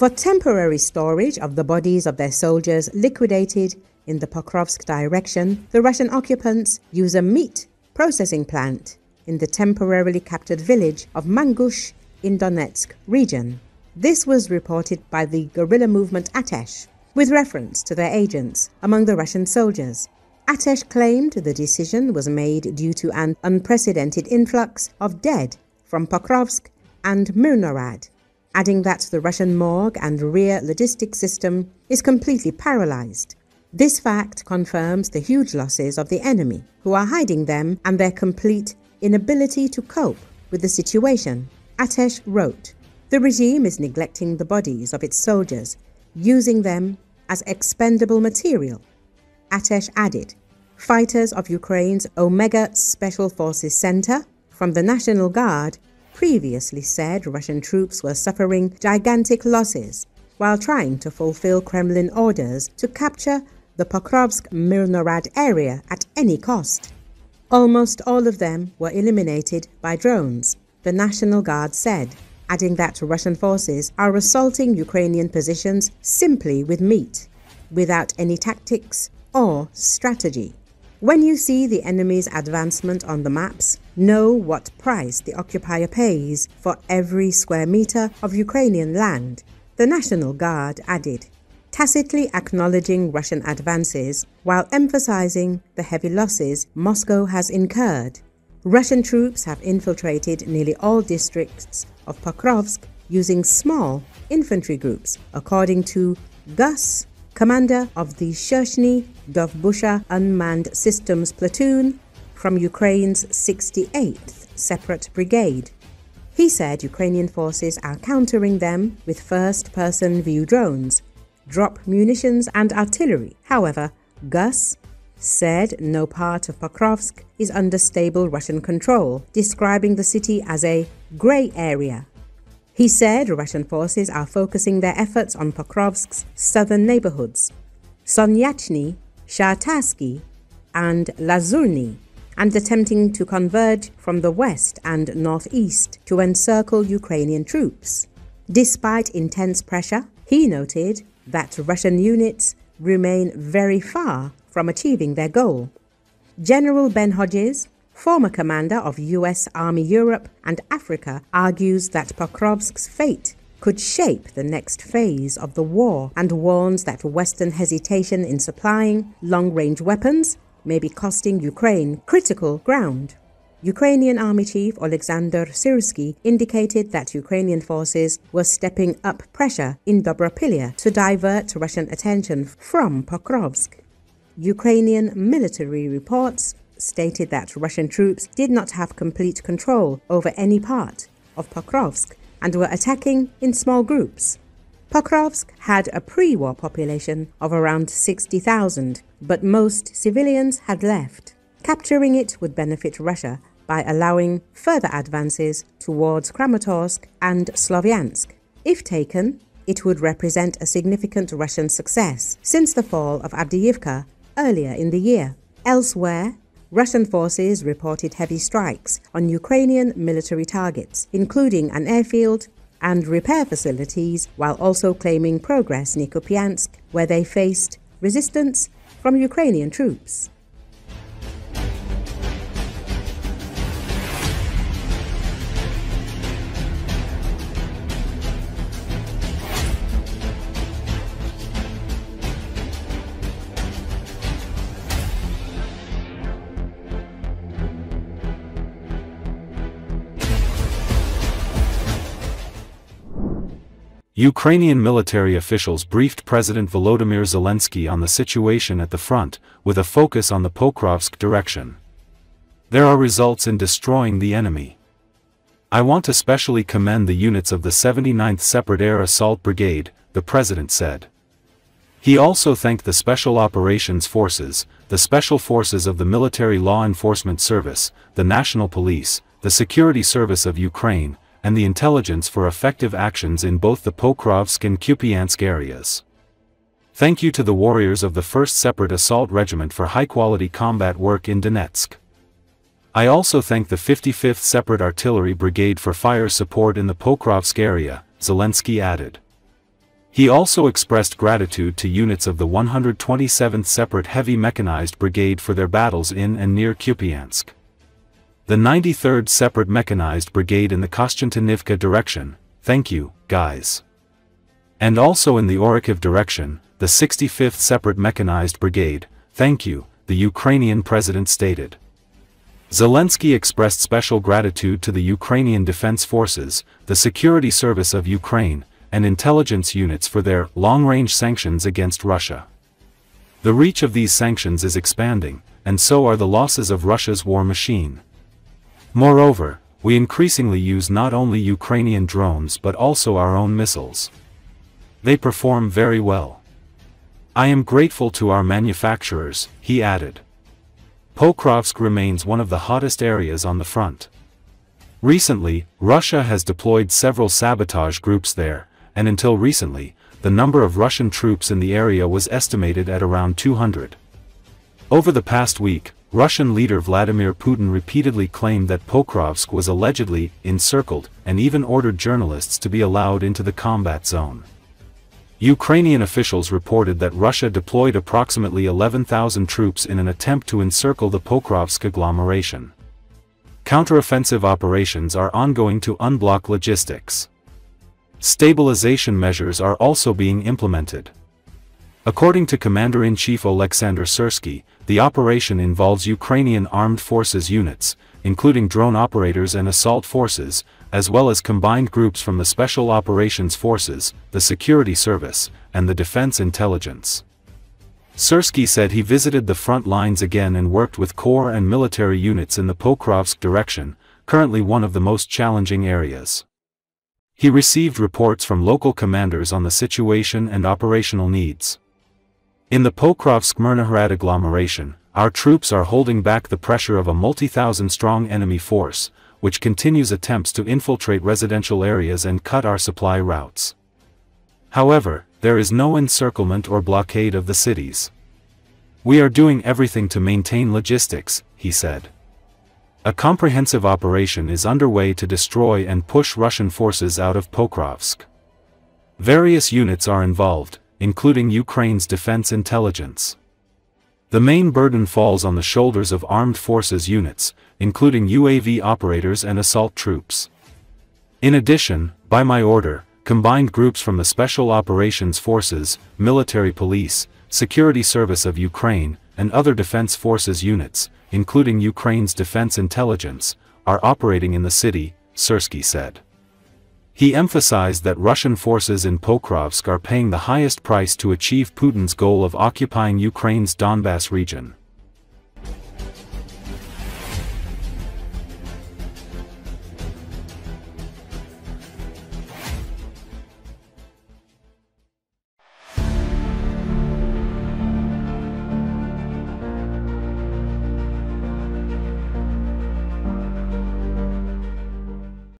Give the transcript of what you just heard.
for temporary storage of the bodies of their soldiers liquidated in the Pokrovsk direction. The Russian occupants use a meat processing plant in the temporarily captured village of Mangush in Donetsk region. This was reported by the guerrilla movement Atesh, with reference to their agents among the Russian soldiers. Atesh claimed the decision was made due to an unprecedented influx of dead from Pokrovsk and Myrnohrad, adding that the Russian morgue and rear logistics system is completely paralyzed. This fact confirms the huge losses of the enemy, who are hiding them, and their complete inability to cope with the situation. Atesh wrote, "The regime is neglecting the bodies of its soldiers, using them as expendable material." Atesh added, fighters of Ukraine's Omega Special Forces Center from the National Guard previously said Russian troops were suffering gigantic losses while trying to fulfill Kremlin orders to capture the Pokrovsk-Myrnohrad area at any cost. Almost all of them were eliminated by drones, the National Guard said, adding that Russian forces are assaulting Ukrainian positions simply with meat, without any tactics or strategy. When you see the enemy's advancement on the maps, know what price the occupier pays for every square meter of Ukrainian land, the National Guard added, tacitly acknowledging Russian advances while emphasizing the heavy losses Moscow has incurred. Russian troops have infiltrated nearly all districts of Pokrovsk using small infantry groups, according to Gus, commander of the Shershni Dovbusha unmanned systems platoon from Ukraine's 68th Separate Brigade. He said Ukrainian forces are countering them with first-person view drones, drop munitions and artillery. However, Gus said no part of Pokrovsk is under stable Russian control, describing the city as a grey area. He said Russian forces are focusing their efforts on Pokrovsk's southern neighborhoods, Sonyachny, Shartarsky, and Lazurny, and attempting to converge from the west and northeast to encircle Ukrainian troops. Despite intense pressure, he noted that Russian units remain very far from achieving their goal. General Ben Hodges, former commander of U.S. Army Europe and Africa, argues that Pokrovsk's fate could shape the next phase of the war and warns that Western hesitation in supplying long-range weapons may be costing Ukraine critical ground. Ukrainian Army Chief Oleksandr Syrsky indicated that Ukrainian forces were stepping up pressure in Dobropilya to divert Russian attention from Pokrovsk. Ukrainian military reports stated that Russian troops did not have complete control over any part of Pokrovsk and were attacking in small groups. Pokrovsk had a pre-war population of around 60,000, but most civilians had left. Capturing it would benefit Russia by allowing further advances towards Kramatorsk and Sloviansk. If taken, it would represent a significant Russian success since the fall of Avdiivka earlier in the year. Elsewhere, Russian forces reported heavy strikes on Ukrainian military targets, including an airfield and repair facilities, while also claiming progress near Kupiansk, where they faced resistance from Ukrainian troops. Ukrainian military officials briefed President Volodymyr Zelensky on the situation at the front, with a focus on the Pokrovsk direction. There are results in destroying the enemy. I want to specially commend the units of the 79th Separate Air Assault Brigade, the president said. He also thanked the Special Operations Forces, the Special Forces of the Military Law Enforcement Service, the National Police, the Security Service of Ukraine, and the intelligence for effective actions in both the Pokrovsk and Kupiansk areas. Thank you to the warriors of the 1st Separate Assault Regiment for high-quality combat work in Donetsk. I also thank the 55th Separate Artillery Brigade for fire support in the Pokrovsk area, Zelensky added. He also expressed gratitude to units of the 127th Separate Heavy Mechanized Brigade for their battles in and near Kupiansk. The 93rd Separate Mechanized Brigade in the Kostantinivka direction, thank you, guys. And also in the Orikhiv direction, the 65th Separate Mechanized Brigade, thank you, the Ukrainian president stated. Zelensky expressed special gratitude to the Ukrainian Defense Forces, the Security Service of Ukraine, and intelligence units for their long-range sanctions against Russia. The reach of these sanctions is expanding, and so are the losses of Russia's war machine. Moreover, we increasingly use not only Ukrainian drones but also our own missiles. They perform very well. I am grateful to our manufacturers, he added. Pokrovsk remains one of the hottest areas on the front. Recently, Russia has deployed several sabotage groups there, and until recently, the number of Russian troops in the area was estimated at around 200. Over the past week, Russian leader Vladimir Putin repeatedly claimed that Pokrovsk was allegedly encircled and even ordered journalists to be allowed into the combat zone. Ukrainian officials reported that Russia deployed approximately 11,000 troops in an attempt to encircle the Pokrovsk agglomeration. Counteroffensive operations are ongoing to unblock logistics. Stabilization measures are also being implemented. According to Commander-in-Chief Oleksandr Syrsky, the operation involves Ukrainian armed forces units, including drone operators and assault forces, as well as combined groups from the Special Operations Forces, the Security Service, and the Defense Intelligence. Syrsky said he visited the front lines again and worked with corps and military units in the Pokrovsk direction, currently one of the most challenging areas. He received reports from local commanders on the situation and operational needs. In the Pokrovsk-Myrnohrad agglomeration, our troops are holding back the pressure of a multi-thousand-strong enemy force, which continues attempts to infiltrate residential areas and cut our supply routes. However, there is no encirclement or blockade of the cities. We are doing everything to maintain logistics, he said. A comprehensive operation is underway to destroy and push Russian forces out of Pokrovsk. Various units are involved, including Ukraine's defense intelligence. The main burden falls on the shoulders of armed forces units, including UAV operators and assault troops. In addition, by my order, combined groups from the Special Operations Forces, Military Police, Security Service of Ukraine, and other defense forces units, including Ukraine's defense intelligence, are operating in the city, Syrsky said. He emphasized that Russian forces in Pokrovsk are paying the highest price to achieve Putin's goal of occupying Ukraine's Donbass region.